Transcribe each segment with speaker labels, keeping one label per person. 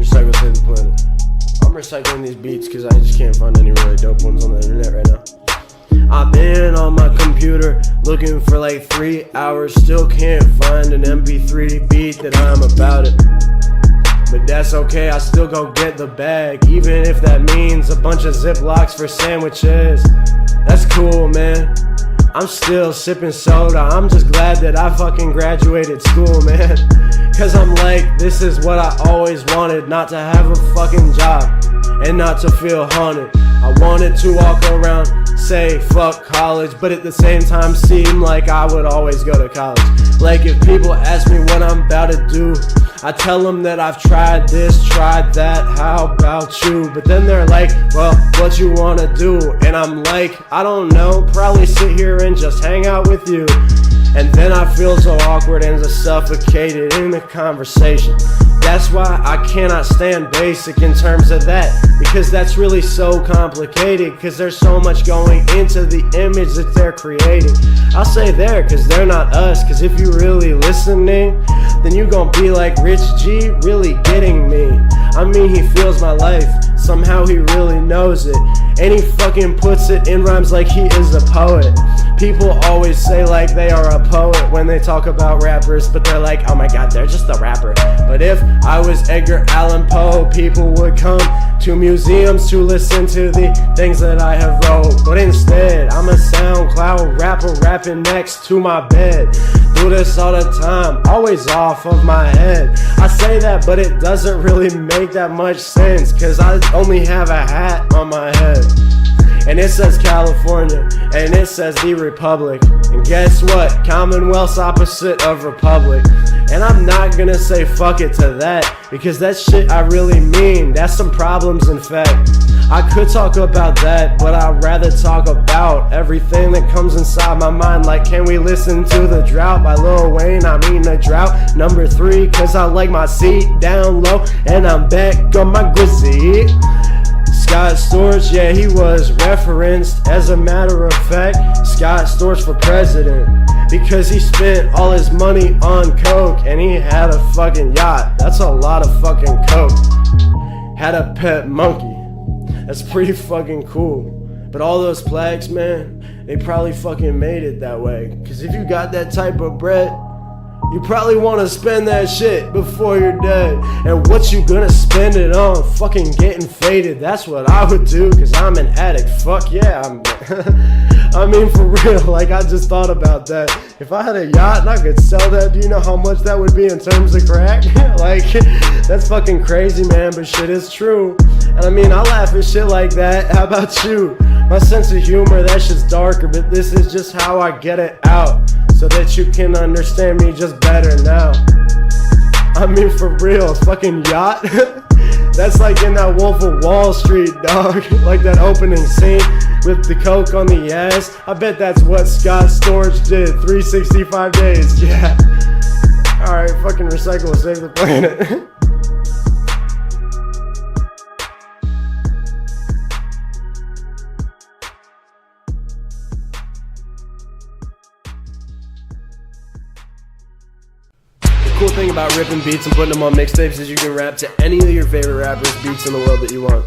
Speaker 1: Recycle, save the planet. I'm recycling these beats because I just can't find any really dope ones on the internet right now. I've been on my computer looking for like 3 hours, still can't find an MP3 beat that I'm about it. But that's okay, I still go get the bag, even if that means a bunch of Ziplocs for sandwiches. That's cool, man. I'm still sipping soda, I'm just glad that I fucking graduated school, man. Cause I'm like, this is what I always wanted, not to have a fucking job and not to feel haunted. I wanted to walk around, say fuck college, but at the same time seem like I would always go to college. Like if people ask me what I'm about to do, I tell them that I've tried this, tried that, how about you? But then they're like, well, what you wanna do? And I'm like, I don't know, probably sit here and just hang out with you. And then I feel so awkward and just suffocated in the conversation. That's why I cannot stand basic in terms of that, because that's really so complicated, because there's so much going into the image that they're creating. I'll say there, because they're not us, because if you really listening, then you gon' be like, Rich G really getting me. I mean, he feels my life, somehow he really knows it, and he fucking puts it in rhymes like he is a poet. People always say like they are a poet when they talk about rappers, but they're like, oh my god, they're just a rapper. But if I was Edgar Allan Poe, people would come to museums to listen to the things that I have wrote. But instead, I'm a SoundCloud rapper rapping next to my bed. Do this all the time, always off of my head. I say that, but it doesn't really make that much sense, cause I only have a hat on my head. And it says California, and it says the Republic. And guess what? Commonwealth's opposite of Republic. And I'm not gonna say fuck it to that, because that shit I really mean. That's some problems, in fact. I could talk about that, but I'd rather talk about everything that comes inside my mind. Like, can we listen to The Drought by Lil Wayne? I mean The Drought number 3, cause I like my seat down low, and I'm back on my Grizzy. Scott Storch, yeah, he was referenced. As a matter of fact, Scott Storch for president, because he spent all his money on coke, and he had a fucking yacht. That's a lot of fucking coke. Had a pet monkey. That's pretty fucking cool. But all those plaques, man, they probably fucking made it that way. Cause if you got that type of bread, you probably want to spend that shit before you're dead. And what you gonna spend it on? Fucking getting faded. That's what I would do, cause I'm an addict. Fuck yeah, I mean, for real, like, I just thought about that. If I had a yacht and I could sell that, do you know how much that would be in terms of crack? Like, that's fucking crazy, man, but shit is true. And I mean, I laugh at shit like that. How about you? My sense of humor, that shit's darker, but this is just how I get it out, so that you can understand me just better now. I mean, for real, fucking yacht? That's like in that Wolf of Wall Street, dog. Like that opening scene with the coke on the ass. I bet that's what Scott Storch did 365 days, yeah. Alright, fucking recycle, save the planet. Cool thing about ripping beats and putting them on mixtapes is you can rap to any of your favorite rappers' beats in the world that you want.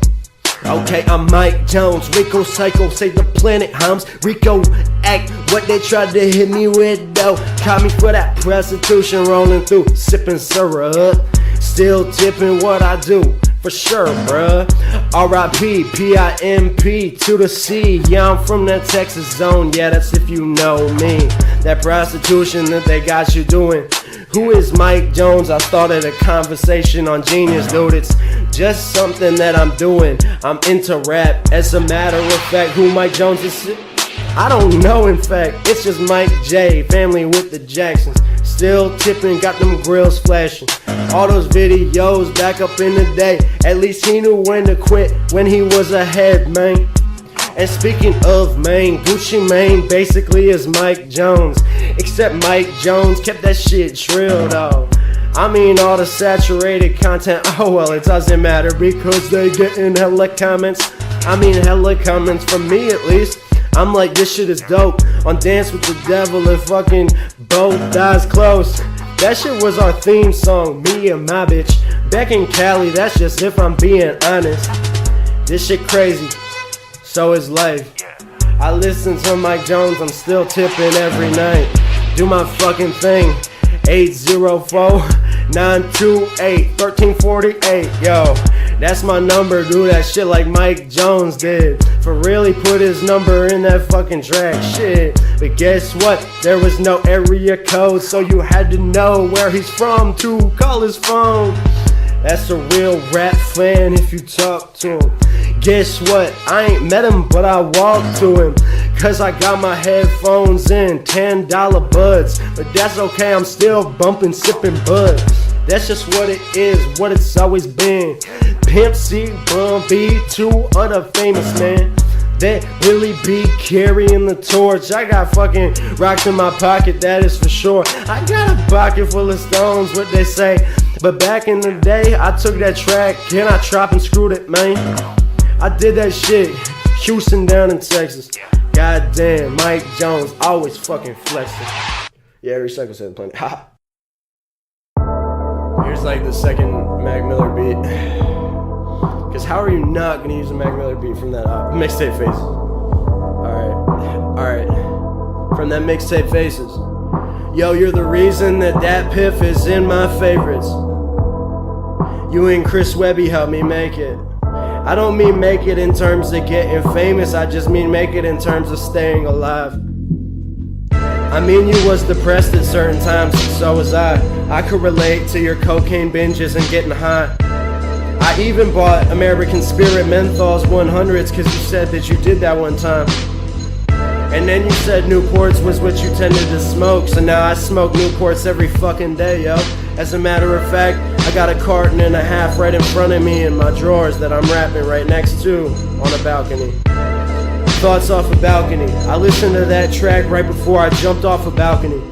Speaker 1: Okay, I'm Mike Jones, Rico Psycho, save the planet, Hums. Rico act what they tried to hit me with, though. Caught me for that prostitution, rolling through, sipping syrup. Still tipping what I do, for sure, bruh. R.I.P. P.I.M.P. to the C. Yeah, I'm from that Texas zone, yeah, that's if you know me. That prostitution that they got you doing. Who is Mike Jones? I started a conversation on Genius, dude. It's just something that I'm doing. I'm into rap. As a matter of fact, who Mike Jones is? I don't know, in fact. It's just Mike J, family with the Jacksons. Still tipping, got them grills flashing. All those videos back up in the day. At least he knew when to quit when he was ahead, man. And speaking of Maine, Gucci Mane basically is Mike Jones. Except Mike Jones kept that shit trill, though. I mean, all the saturated content, oh well, it doesn't matter, because they getting hella comments. I mean, hella comments from me, at least. I'm like, this shit is dope. On Dance with the Devil and fucking both eyes closed. That shit was our theme song, me and my bitch. Back in Cali, that's just if I'm being honest. This shit crazy, so is life. I listen to Mike Jones, I'm still tipping every night. Do my fucking thing. 804-928-1348. Yo, that's my number. Do that shit like Mike Jones did. For really put his number in that fucking track. Shit. But guess what? There was no area code, so you had to know where he's from to call his phone. That's a real rap fan if you talk to him. Guess what? I ain't met him, but I walked to him. Cause I got my headphones in, $10 buds. But that's okay, I'm still bumping, sipping bud. That's just what it is, what it's always been. Pimp C, Bun B, two other famous men that really be carrying the torch. I got fucking rocks in my pocket, that is for sure. I got a pocket full of stones, what they say. But back in the day, I took that track and I chopped and screwed it, man. I did that shit, Houston down in Texas. Goddamn, Mike Jones always fucking flexing. Yeah, Recession said plenty. Ha. Here's like the second Mac Miller beat. Cause how are you not gonna use a Mac Miller beat from that mixtape Faces? Alright. From that mixtape Faces. Yo, you're the reason that piff is in my favorites. You and Chris Webby helped me make it. I don't mean make it in terms of getting famous, I just mean make it in terms of staying alive. I mean you was depressed at certain times, so was I. I could relate to your cocaine binges and getting high. I even bought American Spirit Menthols 100s cause you said that you did that one time. And then you said Newports was what you tended to smoke, so now I smoke Newports every fucking day, yo. As a matter of fact, I got a carton and a half right in front of me in my drawers that I'm rapping right next to on a balcony. Thoughts off a balcony. I listened to that track right before I jumped off a balcony.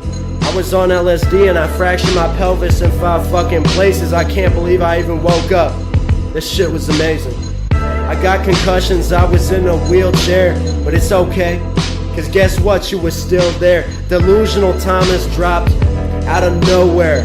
Speaker 1: I was on LSD and I fractured my pelvis in 5 fucking places. I can't believe I even woke up. This shit was amazing. I got concussions, I was in a wheelchair, but it's okay. Cause guess what, you was still there. Delusional Thomas dropped out of nowhere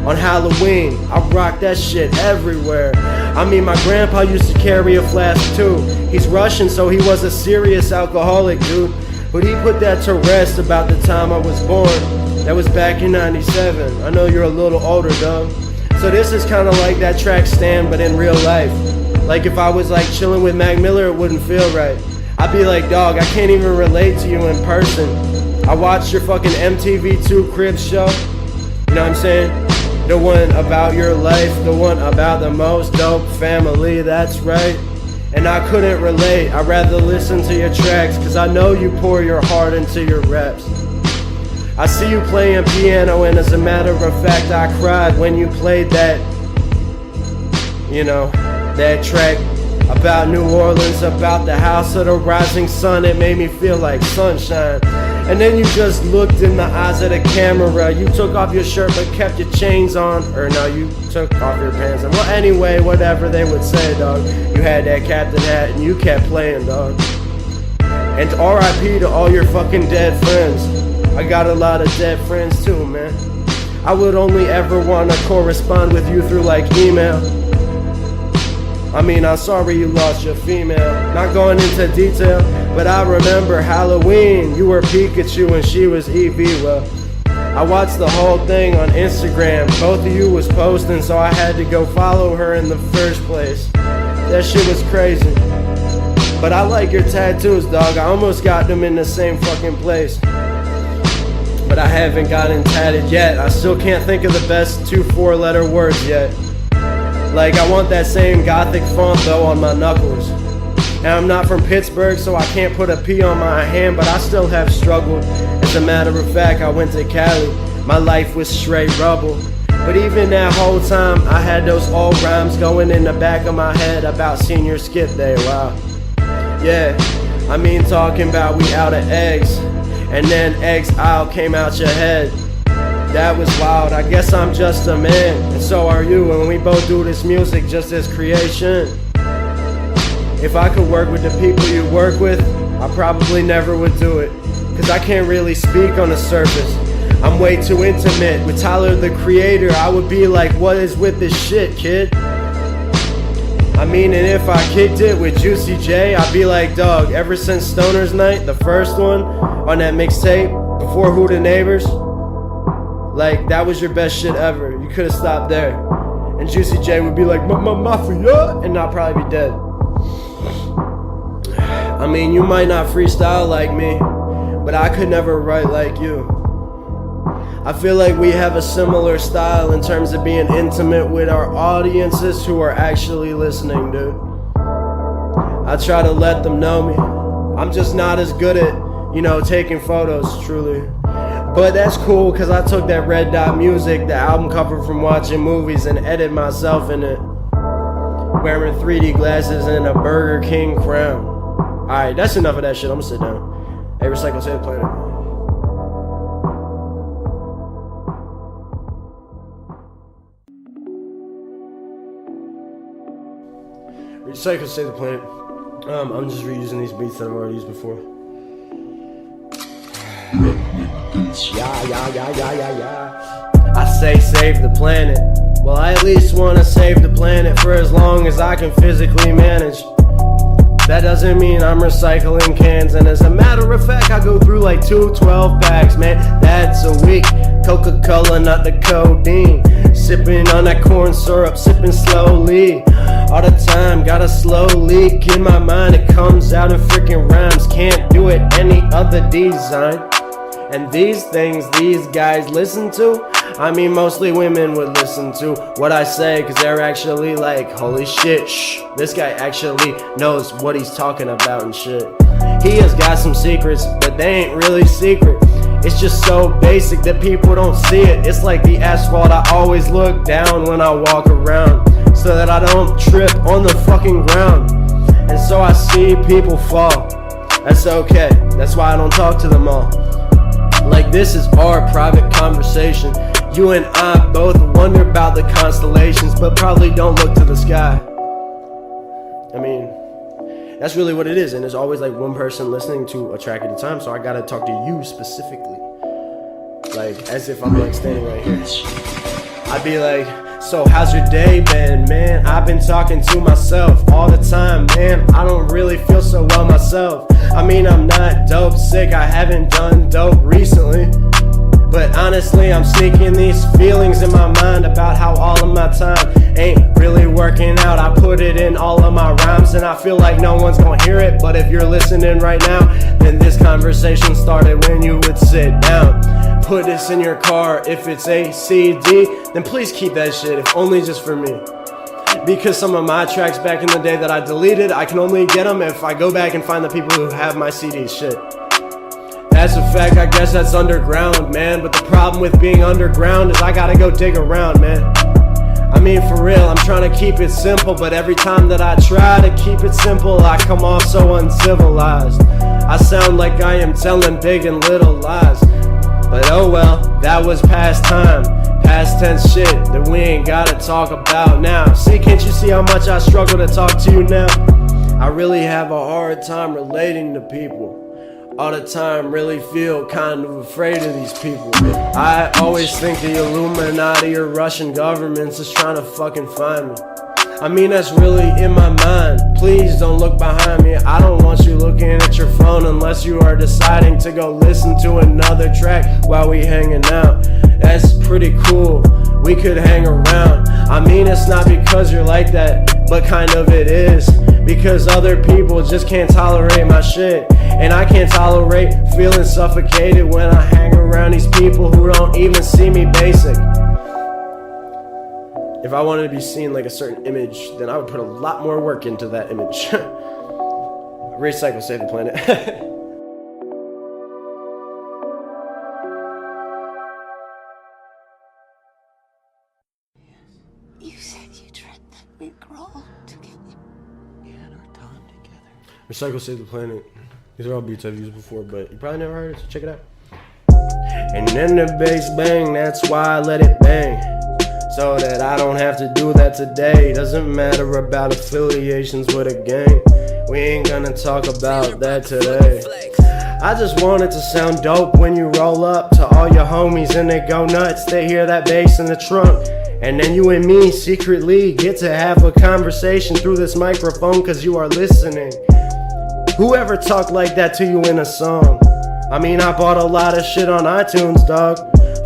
Speaker 1: on Halloween. I rocked that shit everywhere. I mean, my grandpa used to carry a flask too. He's Russian, so he was a serious alcoholic, dude. But he put that to rest about the time I was born. That was back in 97. I know you're a little older, dog. So this is kinda like that track Stand, but in real life. Like if I was like chilling with Mac Miller, it wouldn't feel right. I'd be like, dog, I can't even relate to you in person. I watched your fucking MTV2 Cribs show. You know what I'm saying? The one about your life, the one about the most dope family, that's right. And I couldn't relate, I'd rather listen to your tracks, cause I know you pour your heart into your raps. I see you playing piano, and as a matter of fact, I cried when you played that, you know, that track about New Orleans, about the house of the rising sun. It made me feel like sunshine. And then you just looked in the eyes of the camera. You took off your shirt but kept your chains on. Or no, you took off your pants. Well, anyway, whatever they would say, dog. You had that captain hat and you kept playing, dog. And RIP to all your fucking dead friends. I got a lot of dead friends too, man. I would only ever want to correspond with you through like email. I mean, I'm sorry you lost your female. Not going into detail, but I remember Halloween. You were Pikachu and she was Eevee. Well, I watched the whole thing on Instagram. Both of you was posting, so I had to go follow her in the first place. That shit was crazy. But I like your tattoos, dog. I almost got them in the same fucking place. But I haven't gotten tatted yet. I still can't think of the best 2 4-letter words yet. Like, I want that same gothic font though on my knuckles. And I'm not from Pittsburgh, so I can't put a P on my hand, but I still have struggled. As a matter of fact, I went to Cali. My life was straight rubble. But even that whole time, I had those old rhymes going in the back of my head about senior skip day. Wow. Yeah, I mean talking about we out of eggs, and then eggs out came out your head. That was wild. I guess I'm just a man, and so are you, and we both do this music just as creation. If I could work with the people you work with, I probably never would do it, cause I can't really speak on the surface. I'm way too intimate with Tyler the Creator. I would be like, what is with this shit, kid? I mean, and if I kicked it with Juicy J, I'd be like, dog, ever since Stoner's Night, the first one on that mixtape, before Who the Neighbors, like, that was your best shit ever. You could have stopped there. And Juicy J would be like, mafia, and I'd probably be dead. I mean, you might not freestyle like me, but I could never write like you. I feel like we have a similar style in terms of being intimate with our audiences who are actually listening, dude. I try to let them know me. I'm just not as good at, you know, taking photos, truly. But that's cool, cause I took that Red Dot Music, the album cover from watching movies, and edited myself in it. Wearing 3D glasses and a Burger King crown. Alright, that's enough of that shit. I'm gonna sit down. Hey, Recycle, save the planet. Recycle, save the planet. I'm just reusing these beats that I've already used before. Yeah. I say save the planet. Well, I at least want to save the planet for as long as I can physically manage. That doesn't mean I'm recycling cans, and as a matter of fact, I go through like 2 12-packs, man. That's a week. Coca-Cola, not the codeine. Sipping on that corn syrup, sipping slowly. All the time, got a slow leak in my mind. It comes out in freaking rhymes. Can't do it any other design. And these things these guys listen to, I mean mostly women would listen to what I say, cause they're actually like, holy shit, shh, this guy actually knows what he's talking about and shit. He has got some secrets, but they ain't really secret. It's just so basic that people don't see it. It's like the asphalt, I always look down when I walk around, so that I don't trip on the fucking ground. And so I see people fall. That's okay, that's why I don't talk to them all. Like, this is our private conversation. You and I both wonder about the constellations, but probably don't look to the sky. I mean, that's really what it is. And there's always like one person listening to a track at a time, so I gotta talk to you specifically. Like, as if I'm like standing right here. I'd be like, so how's your day been, man? I've been talking to myself all the time, man. I don't really feel so well myself. I mean, I'm not dope sick, I haven't done dope recently. But honestly, I'm sneaking these feelings in my mind about how all of my time ain't really working out. I put it in all of my rhymes and I feel like no one's gonna hear it. But if you're listening right now, then this conversation started when you would sit down. Put this in your car. If it's a CD, then please keep that shit, if only just for me. Because some of my tracks back in the day that I deleted, I can only get them if I go back and find the people who have my CD shit. That's a fact, I guess that's underground, man. But the problem with being underground is I gotta go dig around, man. I mean, for real, I'm trying to keep it simple, but every time that I try to keep it simple, I come off so uncivilized. I sound like I am telling big and little lies. But oh well, that was past time. Past tense shit that we ain't gotta talk about now. See, can't you see how much I struggle to talk to you now? I really have a hard time relating to people. All the time, really feel kind of afraid of these people. I always think the Illuminati or Russian governments is trying to fucking find me. I mean, that's really in my mind. Please don't look behind me. I don't want you looking at your phone unless you are deciding to go listen to another track while we hanging out. That's pretty cool. We could hang around. I mean, it's not because you're like that, but kind of it is. Because other people just can't tolerate my shit. And I can't tolerate feeling suffocated when I hang around these people who don't even see me basic. If I wanted to be seen like a certain image, then I would put a lot more work into that image. Recycle, save the planet.
Speaker 2: You said you dreamt that we'd grow together. We had our time together.
Speaker 1: Recycle, save the planet. These are all beats I've used before, but you probably never heard it, so check it out. And then the bass bang, that's why I let it bang. So that I don't have to do that today. Doesn't matter about affiliations with a gang. We ain't gonna talk about that today. I just want it to sound dope when you roll up to all your homies and they go nuts. They hear that bass in the trunk, and then you and me secretly get to have a conversation through this microphone cause you are listening. Whoever talked like that to you in a song? I mean, I bought a lot of shit on iTunes, dog.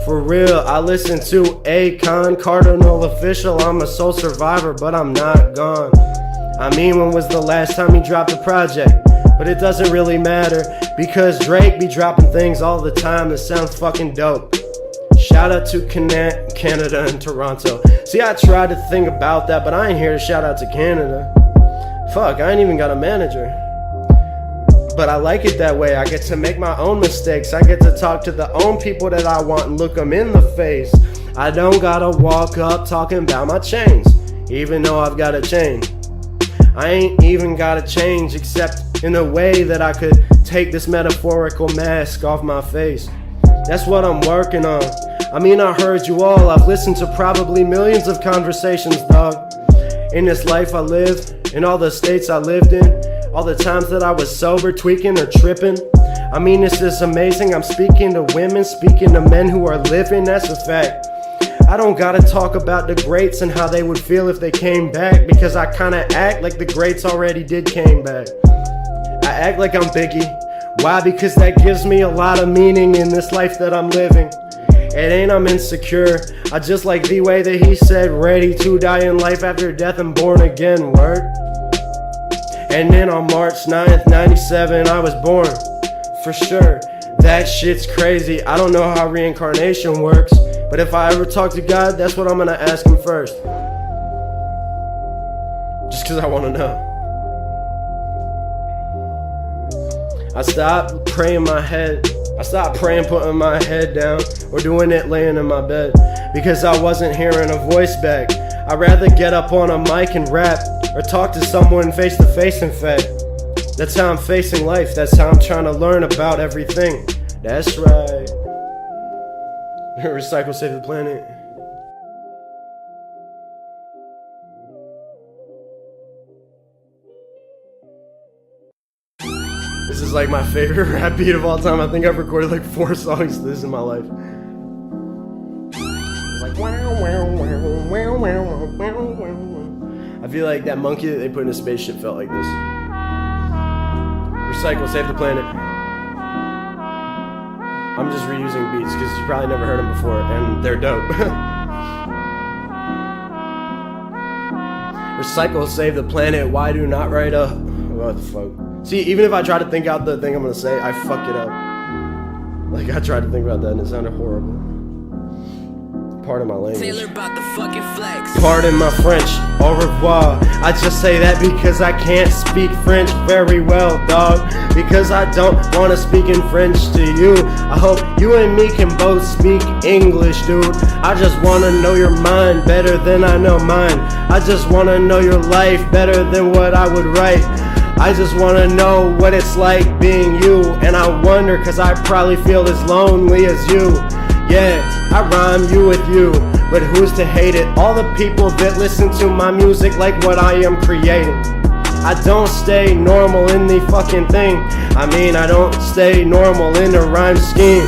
Speaker 1: For real, I listen to Akon, Cardinal Official. I'm a soul survivor, but I'm not gone. I mean, when was the last time he dropped a project? But it doesn't really matter, because Drake be dropping things all the time that sound fucking dope. Shout out to Canada and Toronto. See, I tried to think about that, but I ain't here to shout out to Canada. Fuck, I ain't even got a manager. But I like it that way. I get to make my own mistakes. I get to talk to the own people that I want and look them in the face. I don't gotta walk up talking about my chains, even though I've got a chain. I ain't even gotta change except in a way that I could take this metaphorical mask off my face. That's what I'm working on. I mean, I heard you all. I've listened to probably millions of conversations, dog. In this life I live, in all the states I lived in, all the times that I was sober, tweaking or tripping. I mean, this is amazing. I'm speaking to women, speaking to men who are living, that's a fact. I don't gotta talk about the greats and how they would feel if they came back, because I kinda act like the greats already did came back. I act like I'm Biggie. Why? Because that gives me a lot of meaning in this life that I'm living. It ain't I'm insecure, I just like the way that he said, ready to die in life after death and born again, word. And then on March 9th, 97, I was born, for sure. That shit's crazy, I don't know how reincarnation works, but if I ever talk to God, that's what I'm gonna ask him first. Just cause I wanna know. I stopped praying putting my head down, or doing it laying in my bed, because I wasn't hearing a voice back. I'd rather get up on a mic and rap, or talk to someone face to face, in fact. That's how I'm facing life, that's how I'm trying to learn about everything. That's right. Recycle, save the planet. This is like my favorite rap beat of all time. I think I've recorded like 4 songs to this in my life. It's like wow, wow, wow, wow, wow, wow, wow. I feel like that monkey that they put in a spaceship felt like this. Recycle, save the planet. I'm just reusing beats because you probably never heard them before, and they're dope. Recycle, save the planet. Why do not write up? What the fuck? See, even if I try to think out the thing I'm gonna say, I fuck it up. Like, I tried to think about that and it sounded horrible. Pardon my language. Pardon my French. Au revoir. I just say that because I can't speak French very well, dog. Because I don't wanna speak in French to you. I hope you and me can both speak English, dude. I just wanna know your mind better than I know mine. I just wanna know your life better than what I would write. I just wanna know what it's like being you. And I wonder, cause I probably feel as lonely as you. Yeah, I rhyme you with you, but who's to hate it? All the people that listen to my music like what I am creating. I don't stay normal in the fucking thing. I mean, I don't stay normal in the rhyme scheme.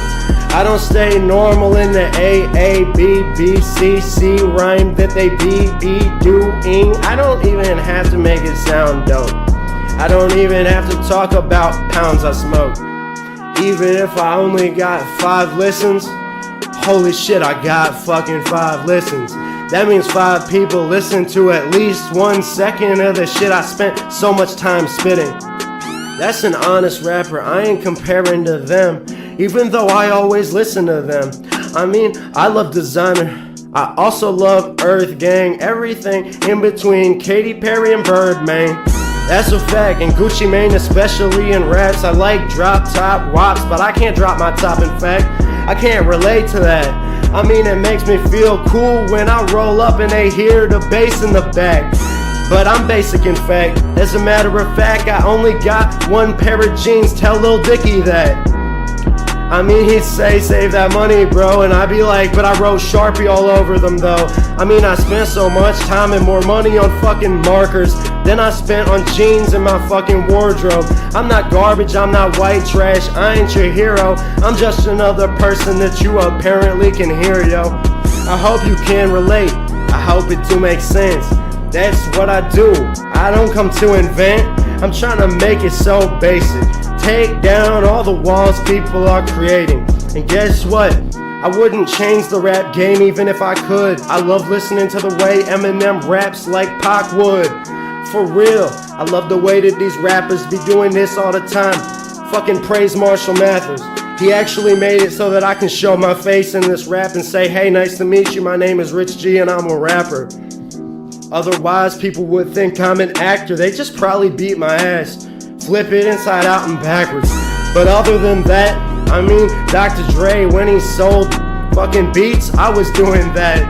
Speaker 1: I don't stay normal in the A, B, B, C, C rhyme that they be doing. I don't even have to make it sound dope. I don't even have to talk about pounds I smoke. Even if I only got 5 listens, holy shit, I got fucking 5 listens. That means 5 people listen to at least 1 second of the shit I spent so much time spitting. That's an honest rapper, I ain't comparing to them, even though I always listen to them. I mean, I love designer, I also love Earth Gang, everything in between Katy Perry and Birdman. That's a fact, and Gucci Mane especially in raps. I like drop top wops, but I can't drop my top, in fact. I can't relate to that. I mean, it makes me feel cool when I roll up and they hear the bass in the back. But I'm basic, in fact. As a matter of fact, I only got 1 pair of jeans, tell Lil Dicky that. I mean, he'd say, save that money, bro, and I'd be like, but I wrote Sharpie all over them, though. I mean, I spent so much time and more money on fucking markers than I spent on jeans in my fucking wardrobe. I'm not garbage, I'm not white trash, I ain't your hero. I'm just another person that you apparently can hear, yo. I hope you can relate, I hope it do make sense. That's what I do, I don't come to invent. I'm trying to make it so basic. Take down all the walls people are creating. And guess what? I wouldn't change the rap game even if I could. I love listening to the way Eminem raps like Pac would. For real, I love the way that these rappers be doing this all the time. Fucking praise Marshall Mathers. He actually made it so that I can show my face in this rap and say, hey, nice to meet you, my name is Rich G and I'm a rapper. Otherwise, people would think I'm an actor. They just probably beat my ass, flip it inside out and backwards. But other than that, I mean, Dr. Dre, when he sold fucking beats, I was doing that.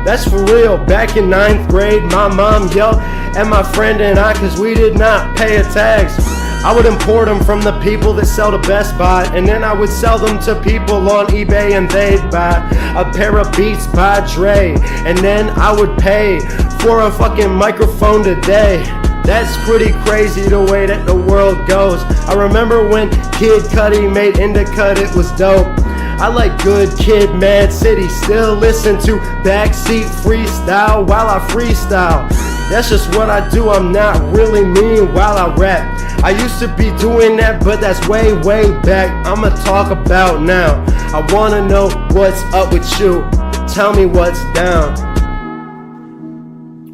Speaker 1: That's for real. Back in 9th grade, my mom yelled at my friend and I cause we did not pay a tax. I would import them from the people that sell to Best Buy, and then I would sell them to people on eBay and they'd buy a pair of Beats by Dre, and then I would pay for a fucking microphone today. That's pretty crazy the way that the world goes. I remember when Kid Cudi made Indica, it was dope. I like Good Kid, Mad City, still listen to Backseat Freestyle while I freestyle. That's just what I do, I'm not really mean while I rap. I used to be doing that, but that's way, way back. I'ma talk about now. I wanna know what's up with you. Tell me what's down.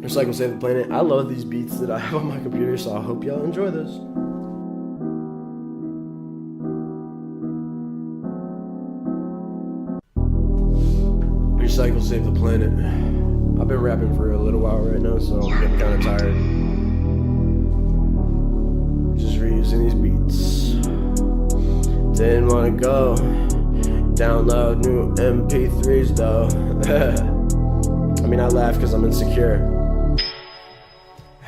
Speaker 1: Recycle, Save the Planet. I love these beats that I have on my computer, so I hope y'all enjoy this. Recycle, Save the Planet. I've been rapping for a little while right now, so I'm getting kind of tired. Just reusing these beats. Didn't wanna go download new MP3s though. I mean, I laugh because I'm insecure.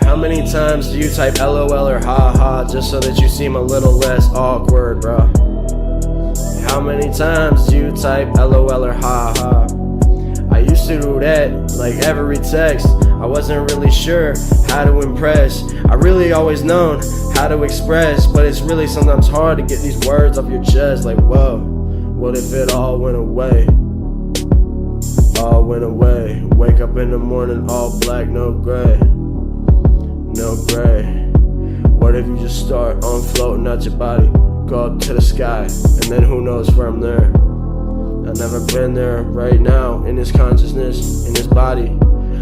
Speaker 1: How many times do you type LOL or haha just so that you seem a little less awkward, bro? How many times do you type LOL or haha? I used to do that like every text. I wasn't really sure how to impress. I really always known how to express, but it's really sometimes hard to get these words off your chest. Like, whoa, what if it all went away? All went away. Wake up in the morning all black, no gray. No gray. What if you just start on floating out your body, go up to the sky, and then who knows from there? I've never been there. Right now, in this consciousness, in this body,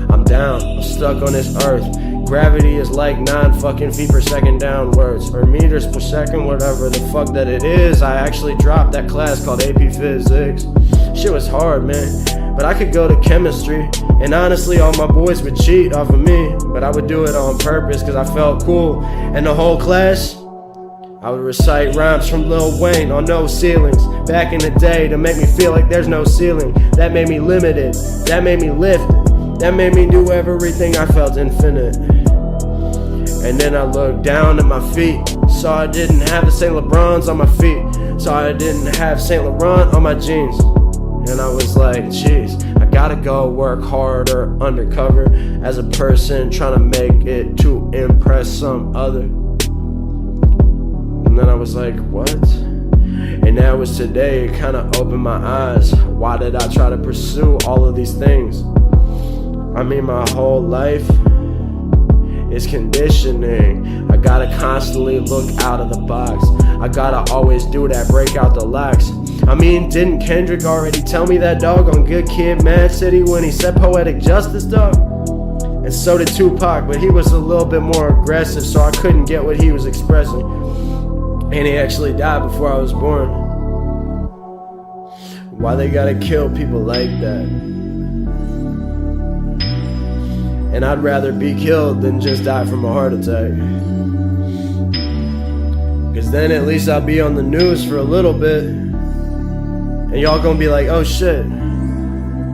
Speaker 1: I'm down, I'm stuck on this earth. Gravity is like 9 fucking feet per second downwards, or meters per second, whatever the fuck that it is. I actually dropped that class called AP Physics. Shit was hard, man, but I could go to chemistry, and honestly all my boys would cheat off of me, but I would do it on purpose cause I felt cool. And the whole class, I would recite rhymes from Lil Wayne on no ceilings back in the day to make me feel like there's no ceiling. That made me limited, that made me lift, that made me do everything. I felt infinite. And then I looked down at my feet, saw I didn't have the St. Laurents on my feet, saw I didn't have St. Laurent on my jeans. And I was like, jeez, I gotta go work harder undercover as a person trying to make it to impress some other. And then I was like, what? And that was today, it kind of opened my eyes. Why did I try to pursue all of these things? I mean, my whole life is conditioning. I gotta constantly look out of the box. I gotta always do that, break out the locks. I mean, didn't Kendrick already tell me that, dog, on Good Kid, Mad City when he said poetic justice, dog? And so did Tupac, but he was a little bit more aggressive, so I couldn't get what he was expressing. And he actually died before I was born. Why they gotta kill people like that? And I'd rather be killed than just die from a heart attack. Cause then at least I'll be on the news for a little bit, and y'all gonna be like, oh shit.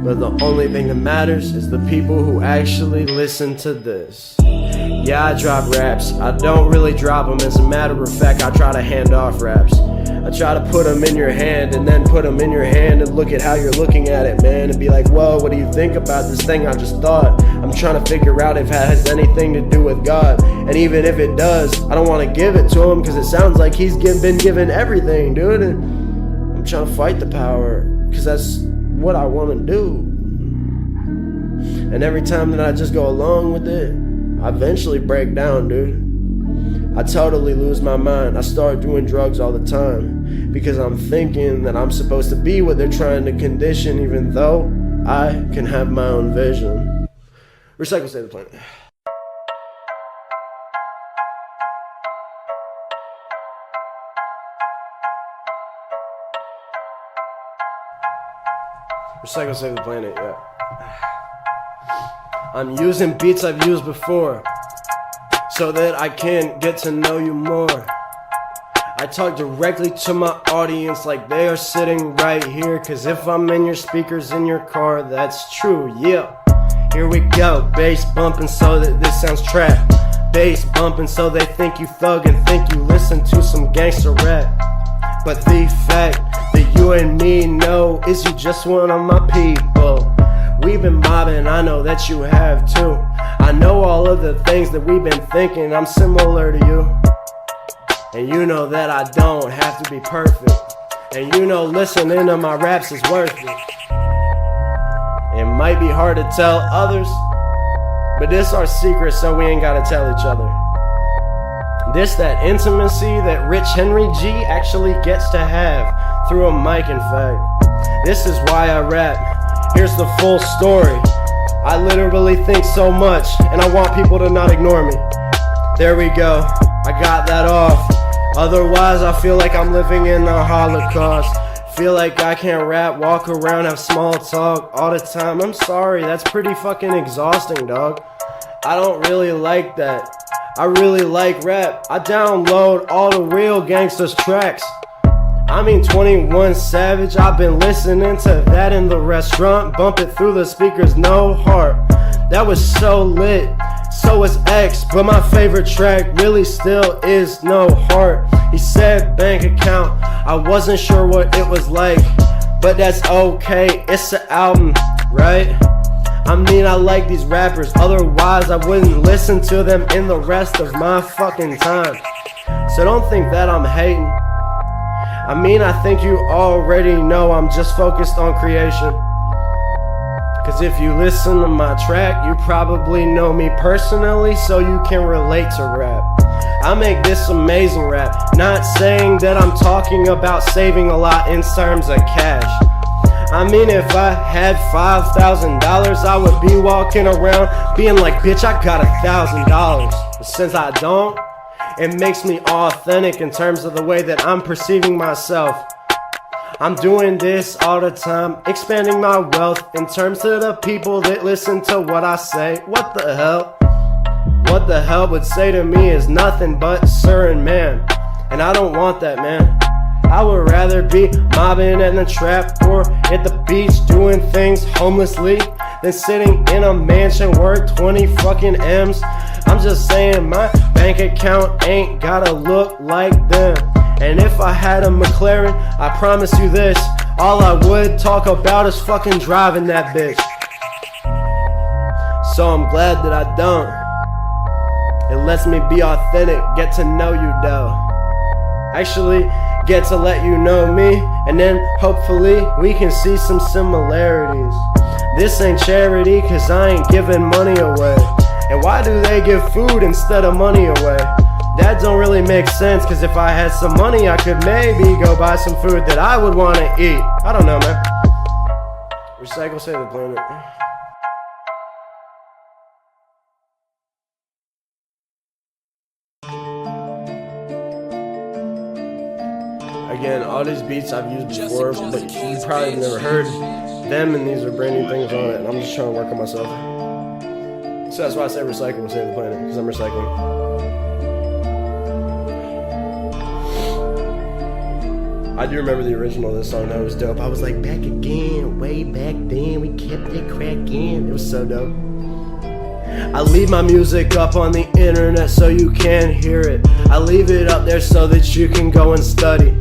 Speaker 1: But the only thing that matters is the people who actually listen to this. Yeah, I drop raps, I don't really drop them. As a matter of fact, I try to hand off raps. I try to put them in your hand and then put them in your hand and look at how you're looking at it, man, and be like, whoa, what do you think about this thing I just thought? I'm trying to figure out if it has anything to do with God. And even if it does, I don't want to give it to him because it sounds like he's been given everything, dude. And I'm trying to fight the power because that's what I want to do. And every time that I just go along with it, I eventually break down, dude. I totally lose my mind. I start doing drugs all the time because I'm thinking that I'm supposed to be what they're trying to condition, even though I can have my own vision. Recycle, save the planet. Recycle, save the planet, yeah. I'm using beats I've used before so that I can get to know you more. I talk directly to my audience like they are sitting right here, cause if I'm in your speakers in your car, that's true, yeah. Here we go, bass bumping so that this sounds trap. Bass bumping so they think you thug and think you listen to some gangster rap. But the fact that you and me know is you just one of my people. We've been mobbing, I know that you have too. I know all of the things that we've been thinking, I'm similar to you. And you know that I don't have to be perfect. And you know listening to my raps is worth it. It might be hard to tell others, but this our secret, so we ain't gotta tell each other. This that intimacy that Rich Henry G actually gets to have through a mic, in fact. This is why I rap. Here's the full story. I literally think so much, and I want people to not ignore me. There we go, I got that off. Otherwise, I feel like I'm living in a Holocaust. Feel like I can't rap, walk around, have small talk all the time. I'm sorry, that's pretty fucking exhausting, dog. I don't really like that. I really like rap. I download all the real gangsters tracks. I mean 21 Savage, I've been listening to that in the restaurant, bump it through the speakers, no heart. That was so lit, so was X, but my favorite track really still is No Heart. He said bank account, I wasn't sure what it was like, but that's okay, it's an album, right? I mean I like these rappers, otherwise I wouldn't listen to them in the rest of my fucking time. So don't think that I'm hating. I mean, I think you already know I'm just focused on creation. Cause if you listen to my track, you probably know me personally, so you can relate to rap. I make this amazing rap, not saying that I'm talking about saving a lot in terms of cash. I mean, if I had $5,000, I would be walking around being like, bitch, I got $1,000. But since I don't, it makes me authentic in terms of the way that I'm perceiving myself. I'm doing this all the time, expanding my wealth in terms of the people that listen to what I say. What the hell? What the hell would say to me is nothing but sir and man. And I don't want that, man. I would rather be mobbing in the trap or at the beach doing things homelessly than sitting in a mansion worth 20 fucking M's. I'm just saying my bank account ain't gotta look like them. And if I had a McLaren, I promise you this, all I would talk about is fucking driving that bitch. So I'm glad that I don't. It lets me be authentic, get to know you though. Actually, get to let you know me, and then hopefully we can see some similarities. This ain't charity, cause I ain't giving money away. And why do they give food instead of money away? That don't really make sense, cause if I had some money I could maybe go buy some food that I would want to eat. I don't know, man. Recycle, save the planet. Again, all these beats I've used before, but you probably have never heard them, and these are brand new things on it, and I'm just trying to work on myself. So that's why I say recycle and save the planet, because I'm recycling. I do remember the original of this song, that was dope. I was like, back again, way back then, we kept it cracking. It was so dope. I leave my music up on the internet so you can hear it. I leave it up there so that you can go and study.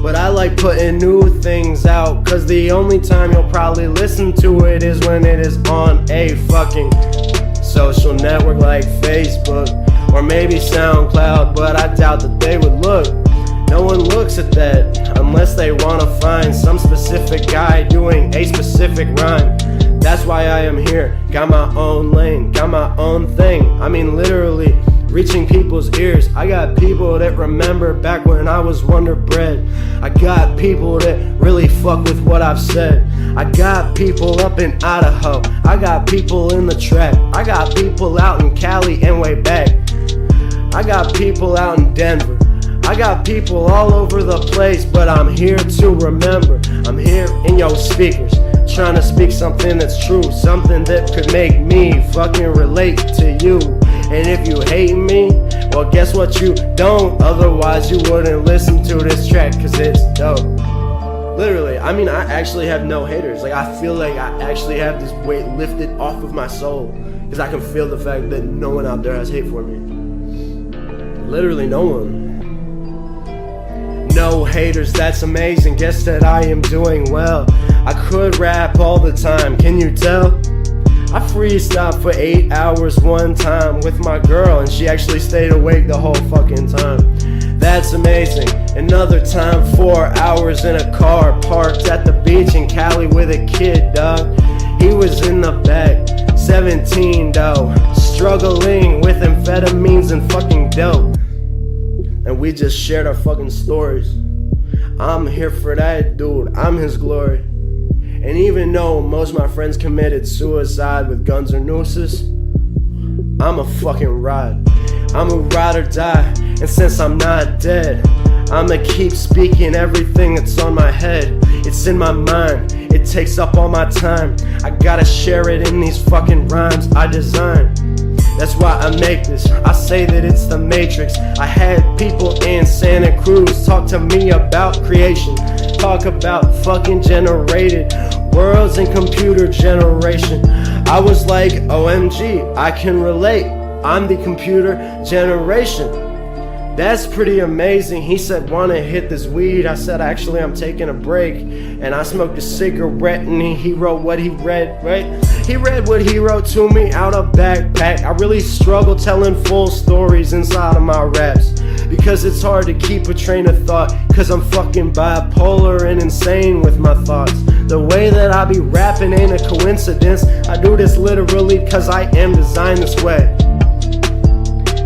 Speaker 1: But I like putting new things out, cause the only time you'll probably listen to it is when it is on a fucking social network like Facebook or maybe SoundCloud, but I doubt that they would look. No one looks at that unless they wanna find some specific guy doing a specific rhyme. That's why I am here, got my own lane, got my own thing. I mean literally reaching people's ears. I got people that remember back when I was Wonder Bread. I got people that really fuck with what I've said. I got people up in Idaho, I got people in the track, I got people out in Cali and way back, I got people out in Denver, I got people all over the place, but I'm here to remember. I'm here in your speakers, trying to speak something that's true, something that could make me fucking relate to you. And if you hate me, well guess what, you don't. Otherwise you wouldn't listen to this track, cause it's dope. Literally, I mean, I actually have no haters. Like, I feel like I actually have this weight lifted off of my soul, cause I can feel the fact that no one out there has hate for me. Literally no one. No haters, that's amazing. Guess that I am doing well. I could rap all the time, can you tell? I freestyled for 8 hours one time with my girl, and she actually stayed awake the whole fucking time. That's amazing. Another time, 4 hours in a car parked at the beach in Cali with a kid, dog. He was in the back, 17 though, struggling with amphetamines and fucking dope. And we just shared our fucking stories. I'm here for that dude, I'm his glory. And even though most of my friends committed suicide with guns or nooses, I'm a fucking ride. I'm a ride or die, and since I'm not dead, I'ma keep speaking everything that's on my head. It's in my mind, it takes up all my time. I gotta share it in these fucking rhymes I design. That's why I make this, I say that it's the Matrix. I had people in Santa Cruz talk to me about creation, talk about fucking generated worlds and computer generation. I was like, OMG, I can relate, I'm the computer generation. That's pretty amazing. He said, wanna hit this weed? I said, actually I'm taking a break. And I smoked a cigarette, and he wrote what he read, right? He read what he wrote to me out of backpack. I really struggle telling full stories inside of my raps, because it's hard to keep a train of thought, cause I'm fucking bipolar and insane with my thoughts. The way that I be rapping ain't a coincidence. I do this literally cause I am designed this way.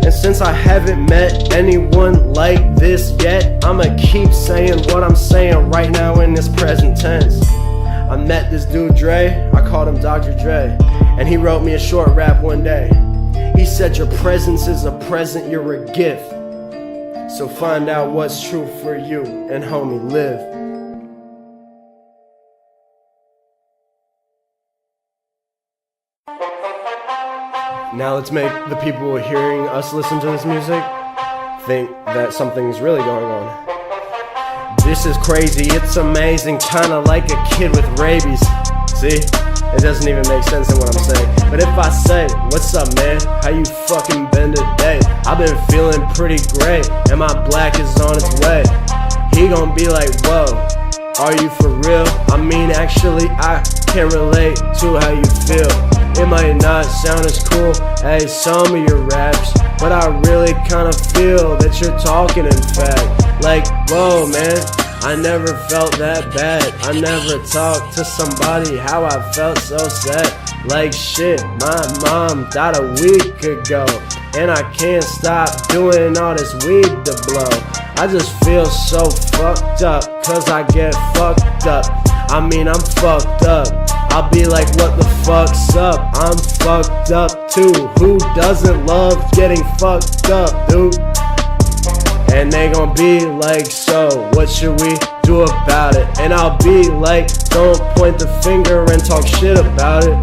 Speaker 1: And since I haven't met anyone like this yet, I'ma keep saying what I'm saying right now in this present tense. I met this dude Dre, I called him Dr. Dre, and he wrote me a short rap one day. He said, your presence is a present, you're a gift. So find out what's true for you, and homie, live. Now let's make the people hearing us listen to this music think that something's really going on. This is crazy, it's amazing, kinda like a kid with rabies. See? It doesn't even make sense in what I'm saying. But if I say, what's up man, how you fucking been today? I've been feeling pretty great, and my black is on its way. He gon' be like, whoa, are you for real? I mean actually I can relate to how you feel. It might not sound as cool as some of your raps, but I really kinda feel that you're talking in fact. Like, whoa man, I never felt that bad. I never talked to somebody how I felt so sad. Like shit, my mom died a week ago, and I can't stop doing all this weed to blow. I just feel so fucked up, cause I get fucked up. I mean I'm fucked up. I'll be like, what the fuck's up? I'm fucked up too. Who doesn't love getting fucked up, dude? And they gon' be like, so what should we do about it? And I'll be like, don't point the finger and talk shit about it.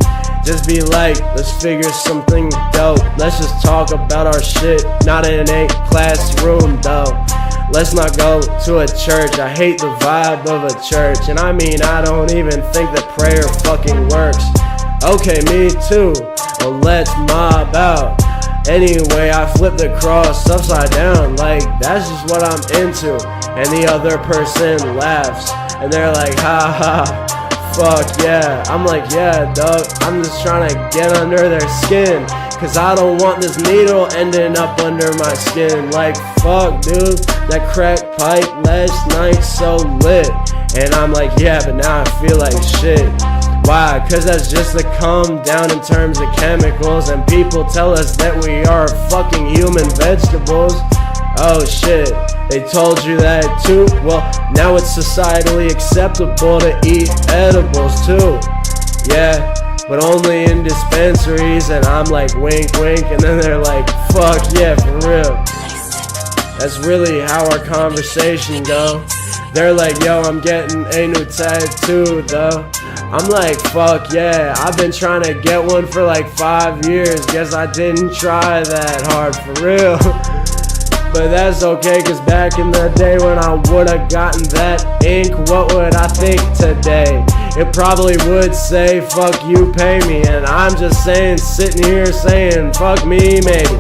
Speaker 1: Just be like, let's figure something dope. Let's just talk about our shit, not in a classroom though. Let's not go to a church. I hate the vibe of a church. And I mean, I don't even think that prayer fucking works. Okay, me too. Well, let's mob out Anyway, I flip the cross upside down, like that's just what I'm into. And the other person laughs, and they're like, ha ha, fuck yeah. I'm like, yeah, dog, I'm just trying to get under their skin, cause I don't want this needle ending up under my skin. Like, fuck, dude, that crack pipe last night so lit. And I'm like, yeah, but now I feel like shit. Why? Cause that's just a come down in terms of chemicals, and people tell us that we are fucking human vegetables. Oh shit, they told you that too? Well, now it's societally acceptable to eat edibles too. Yeah, but only in dispensaries, and I'm like, wink wink, and then they're like, fuck yeah, for real. That's really how our conversation go. They're like, yo, I'm getting a new tattoo though. I'm like, fuck yeah, I've been trying to get one for like 5 years. Guess I didn't try that hard, for real. But that's okay, cause back in the day when I would've gotten that ink, what would I think today? It probably would say, fuck you, pay me. And I'm just saying, sitting here saying, fuck me, maybe.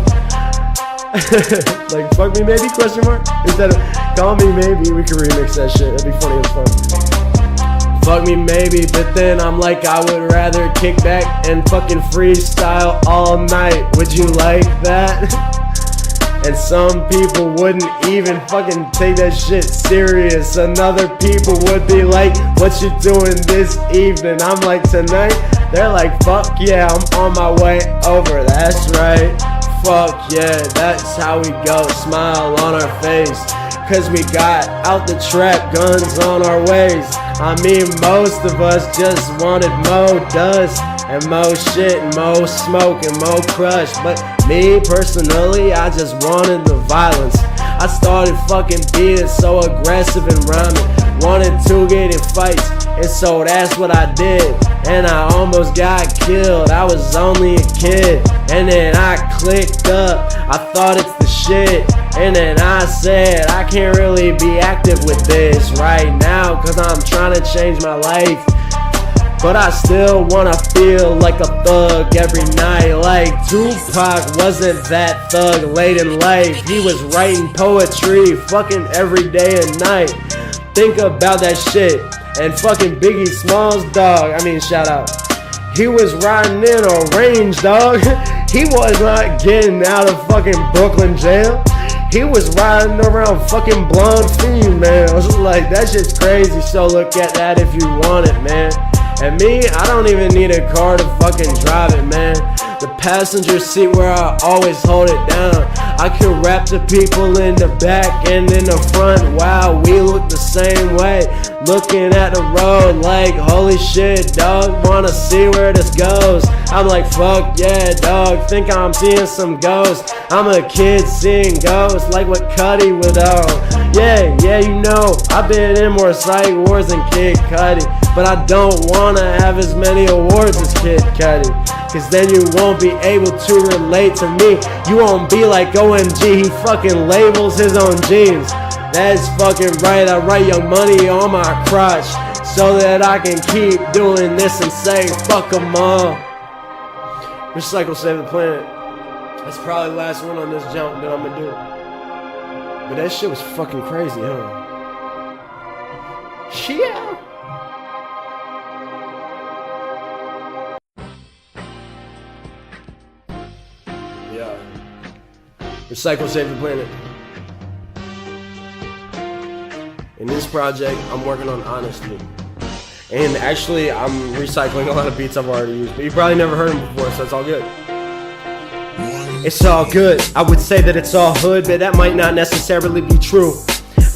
Speaker 1: Like, fuck me maybe, question mark? Instead of call me maybe, we could remix that shit, that'd be funny as fuck. Fuck me maybe, but then I'm like, I would rather kick back and fucking freestyle all night. Would you like that? And some people wouldn't even fucking take that shit serious. And other people would be like, what you doing this evening? I'm like, tonight? They're like, fuck yeah, I'm on my way over, that's right. Fuck yeah, that's how we go, smile on our face, cause we got out the trap, guns on our ways. I mean, most of us just wanted more dust and more shit and more smoke and more crush. But me personally, I just wanted the violence. I started fucking being so aggressive and rhyming, wanted to get in fights, and so that's what I did. And I almost got killed, I was only a kid. And then I clicked up, I thought it's the shit. And then I said, I can't really be active with this right now, cause I'm trying to change my life. But I still wanna feel like a thug every night. Like Tupac wasn't that thug late in life. He was writing poetry fucking every day and night. Think about that shit. And fucking Biggie Smalls, dog, I mean, shout out. He was riding in a range, dog. He was not getting out of fucking Brooklyn jail. He was riding around fucking blonde females. Like, that shit's crazy, so look at that if you want it, man. And me, I don't even need a car to fucking drive it, man. The passenger seat where I always hold it down. I can rap to people in the back and in the front. Wow, we look the same way. Looking at the road like, holy shit, dog, wanna see where this goes. I'm like, fuck yeah, dog, think I'm seeing some ghosts. I'm a kid seeing ghosts like what Cudi would own. Yeah, you know, I've been in more psych wars than Kid Cudi. But I don't wanna have as many awards as Kid Cudi, cause then you won't be able to relate to me. You won't be like OMG, he fucking labels his own jeans. That's fucking right, I write Young Money on my crotch so that I can keep doing this and say fuck them all. Recycle, save the planet. That's probably the last one on this jump that I'm gonna do. But that shit was fucking crazy, huh? Yeah. Yeah. Recycle, save the planet. In this project, I'm working on honesty. And actually, I'm recycling a lot of beats I've already used. But you probably never heard them before, so it's all good. It's all good. I would say that it's all hood, but that might not necessarily be true.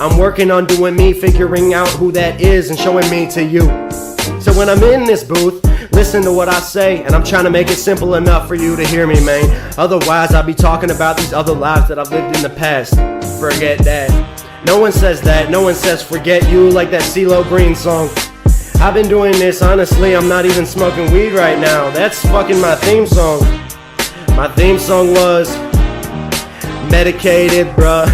Speaker 1: I'm working on doing me, figuring out who that is and showing me to you. So when I'm in this booth, listen to what I say, and I'm trying to make it simple enough for you to hear me, man. Otherwise, I'll be talking about these other lives that I've lived in the past. Forget that. No one says that. No one says forget you like that CeeLo Green song. I've been doing this, honestly, I'm not even smoking weed right now. That's fucking my theme song. My theme song was Medicated, bruh,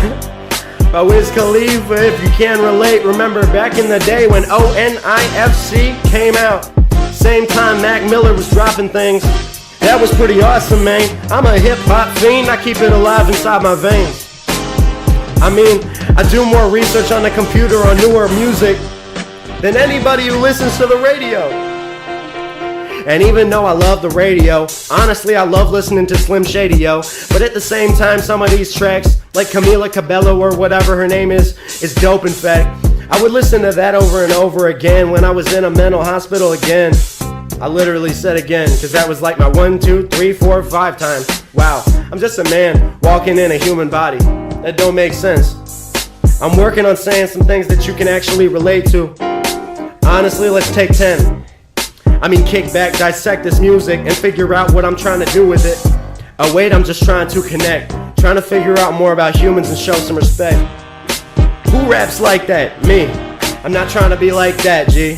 Speaker 1: by Wiz Khalifa. If you can relate, remember back in the day when ONIFC came out. Same time Mac Miller was dropping things. That was pretty awesome, man. I'm a hip-hop fiend, I keep it alive inside my veins. I mean, I do more research on the computer on newer music than anybody who listens to the radio. And even though I love the radio, honestly I love listening to Slim Shady, yo. But at the same time, some of these tracks, like Camila Cabello or whatever her name is dope in fact. I would listen to that over and over again when I was in a mental hospital again. I literally said again, cause that was like my 1, 2, 3, 4, 5 times. Wow, I'm just a man walking in a human body. That don't make sense. I'm working on saying some things that you can actually relate to. Honestly, let's take 10. I mean, kick back, dissect this music, and figure out what I'm trying to do with it. Oh wait, I'm just trying to connect. Trying to figure out more about humans and show some respect. Who raps like that? Me. I'm not trying to be like that, G.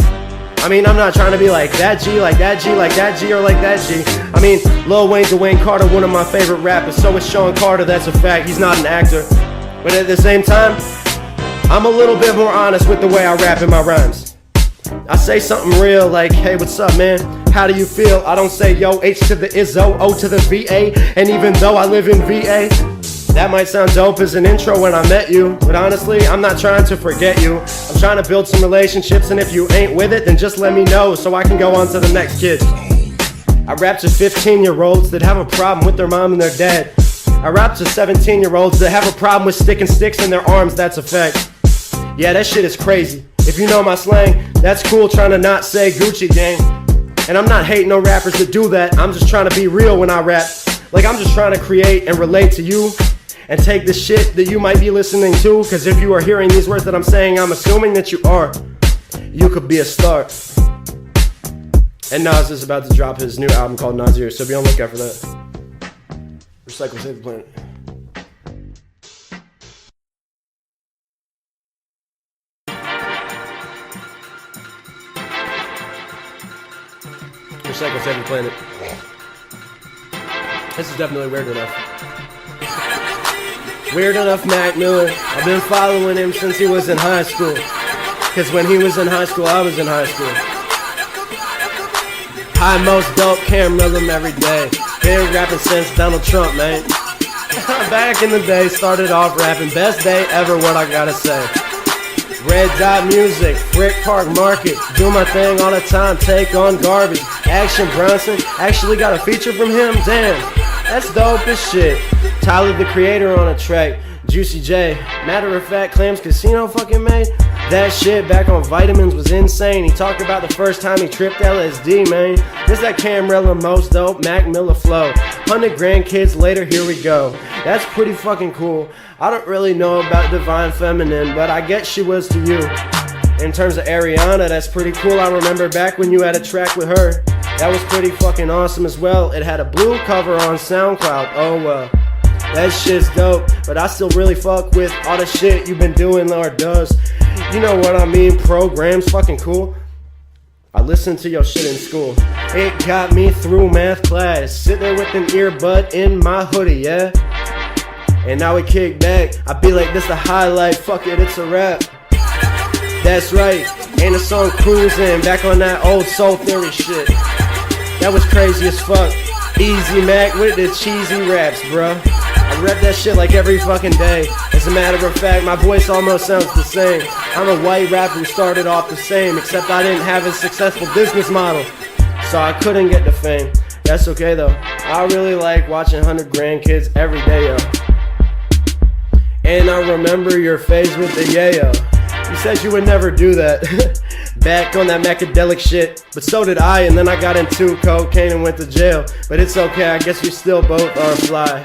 Speaker 1: I mean, I'm not trying to be like that G, like that G, like that G, or like that G. I mean, Lil Wayne, Dwayne Carter, one of my favorite rappers. So is Sean Carter, that's a fact, he's not an actor. But at the same time, I'm a little bit more honest with the way I rap in my rhymes. I say something real like, hey, what's up, man? How do you feel? I don't say, yo, H to the Izzo, O to the VA. And even though I live in VA, that might sound dope as an intro when I met you. But honestly, I'm not trying to forget you. I'm trying to build some relationships, and if you ain't with it, then just let me know so I can go on to the next kid. I rap to 15-year-olds that have a problem with their mom and their dad. I rap to 17-year-olds that have a problem with sticking sticks in their arms, that's a fact. Yeah, that shit is crazy. If you know my slang, that's cool trying to not say Gucci gang. And I'm not hating no rappers that do that, I'm just trying to be real when I rap. Like I'm just trying to create and relate to you and take the shit that you might be listening to. Cause if you are hearing these words that I'm saying, I'm assuming that you are. You could be a star. And Nas is about to drop his new album called Nasir, so be on the lookout for that. Recycle, save the planet. Recycle, save the planet. This is definitely weird enough. Weird enough, Mac Miller. I've been following him since he was in high school. Cause when he was in high school, I was in high school. High most dope, camera him every day. Been rapping since Donald Trump, man. Back in the day, started off rapping. Best day ever, what I gotta say. Red Dot Music, Frick Park Market. Do my thing all the time, take on garbage. Action Bronson, actually got a feature from him, damn. That's dope as shit. Tyler the Creator on a track. Juicy J, matter of fact, Clams Casino fucking made that shit back on Vitamins was insane. He talked about the first time he tripped LSD, man. This that Camrella most dope, Mac Miller flow. 100 grandkids later, here we go. That's pretty fucking cool. I don't really know about Divine Feminine, but I guess she was to you. In terms of Ariana, that's pretty cool. I remember back when you had a track with her. That was pretty fucking awesome as well. It had a blue cover on SoundCloud. Oh well. That shit's dope, but I still really fuck with all the shit you've been doing or does. You know what I mean, programs, fucking cool. I listened to your shit in school. It got me through math class. Sit there with an earbud in my hoodie, yeah? And now we kick back. I be like, this a highlight, fuck it, it's a rap. That's right, ain't a song cruising, back on that old Soul Theory shit. That was crazy as fuck. Easy Mac with the cheesy raps, bruh. I rap that shit like every fucking day. As a matter of fact, my voice almost sounds the same. I'm a white rapper who started off the same, except I didn't have a successful business model, so I couldn't get the fame. That's okay though. I really like watching 100 grandkids every day, yo. And I remember your phase with the yayo. You said you would never do that. Back on that macadelic shit. But so did I, and then I got into cocaine and went to jail. But it's okay, I guess we still both are fly.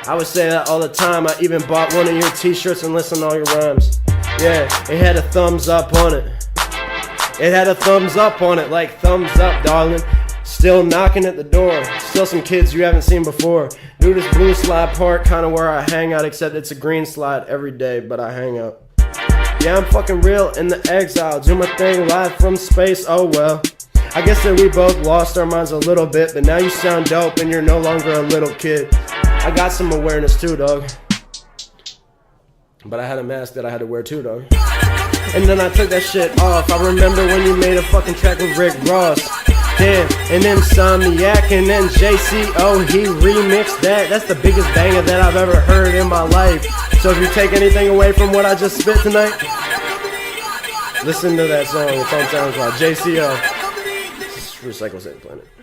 Speaker 1: I would say that all the time. I even bought one of your t-shirts and listened to all your rhymes. Yeah, it had a thumbs up on it. It had a thumbs up on it, like thumbs up, darling. Still knocking at the door. Still some kids you haven't seen before. Dude, this blue slide park, kinda where I hang out, except it's a green slide every day, but I hang out. Yeah, I'm fucking real in the exile. Do my thing live from space, oh well. I guess that we both lost our minds a little bit, but now you sound dope and you're no longer a little kid. I got some awareness too, dog. But I had a mask that I had to wear too, dog. And then I took that shit off. I remember when you made a fucking track with Rick Ross. Damn, and Insomniac, and then JCO, he remixed that. That's the biggest banger that I've ever heard in my life. So if you take anything away from what I just spit tonight, listen to that song. It's on SoundCloud. JCO. Recycle Save Planet.